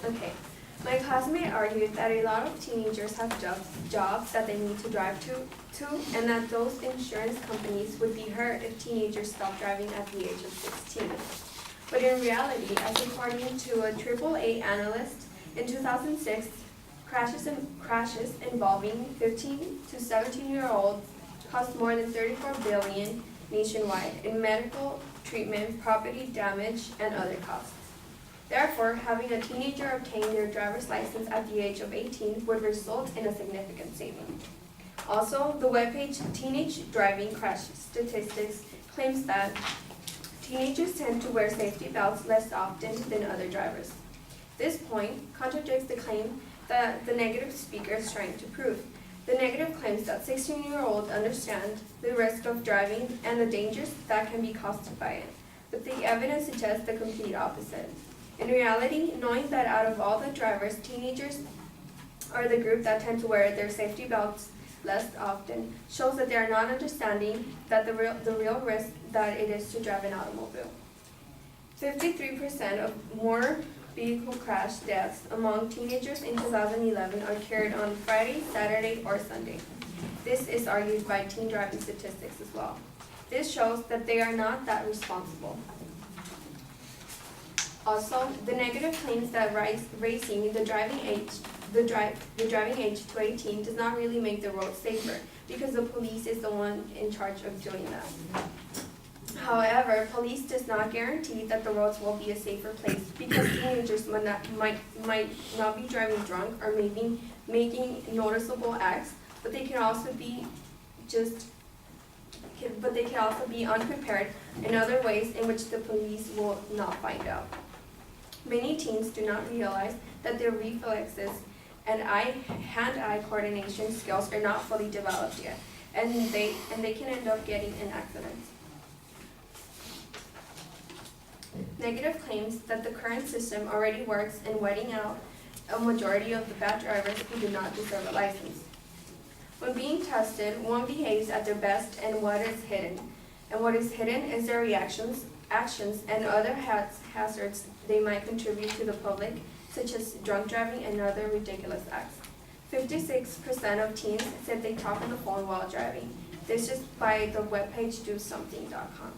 Okay. My classmate argued that a lot of teenagers have jobs that they need to drive to, and that those insurance companies would be hurt if teenagers stopped driving at the age of 16. But in reality, as according to a AAA analyst, in 2006, crashes involving 15 to 17-year-olds cost more than $34 billion nationwide in medical treatment, property damage, and other costs. Therefore, having a teenager obtain their driver's license at the age of 18 would result in a significant saving. Also, the webpage Teenage Driving Crash Statistics claims that teenagers tend to wear safety belts less often than other drivers. This point contradicts the claim that the negative speaker is trying to prove. The negative claims that 16-year-olds understand the risk of driving and the dangers that can be caused by it, but the evidence suggests the complete opposite. In reality, knowing that out of all the drivers, teenagers are the group that tend to wear their safety belts less often shows that they are not understanding that the real risk that it is to drive an automobile. 53% of more vehicle crash deaths among teenagers in 2011 occurred on Friday, Saturday, or Sunday. This is argued by Teen Driving Statistics as well. This shows that they are not that responsible. Also, the negative claims that raising the driving age to 18 does not really make the road safer, because the police is the one in charge of doing that. However, police does not guarantee that the roads will be a safer place, because teenagers might not be driving drunk or maybe making noticeable acts, but they can also be unprepared in other ways in which the police will not find out. Many teens do not realize that their reflexes and hand-eye coordination skills are not fully developed yet, and they can end up getting in accidents. Negative claims that the current system already works in weeding out a majority of the bad drivers who do not deserve a license. When being tested, one behaves at their best and what is hidden. And what is hidden is their actions, and other hazards they might contribute to the public, such as drunk driving and other ridiculous acts. 56% of teens said they talk on the phone while driving. This is by the webpage DoSomething.com.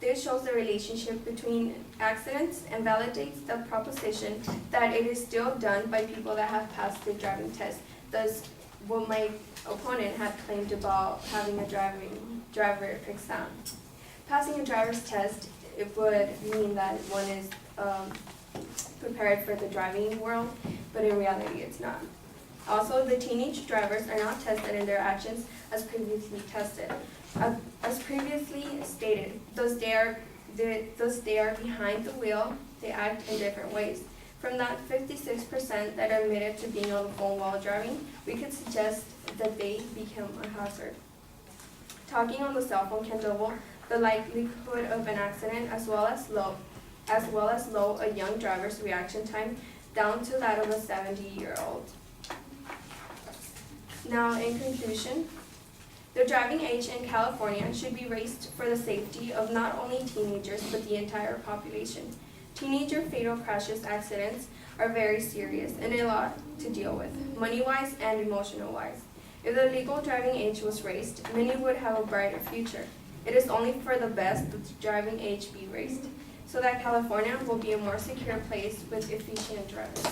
This shows the relationship between accidents and validates the proposition that it is still done by people that have passed the driving test. Thus, what my opponent had claimed about having a driver exam. Passing a driver's test, it would mean that one is prepared for the driving world, but in reality it's not. Also, the teenage drivers are not tested in their actions as previously tested. As previously stated, those they are behind the wheel, they act in different ways. From that 56% that are admitted to being on the phone while driving, we could suggest that they become a hazard. Talking on the cell phone can double the likelihood of an accident, as well as low a young driver's reaction time down to that of a 70-year-old. Now, in conclusion, the driving age in California should be raised for the safety of not only teenagers but the entire population. Teenager fatal crashes accidents are very serious and a lot to deal with, money-wise and emotional-wise. If the legal driving age was raised, many would have a brighter future. It is only for the best that the driving age be raised, so that California will be a more secure place with efficient drivers.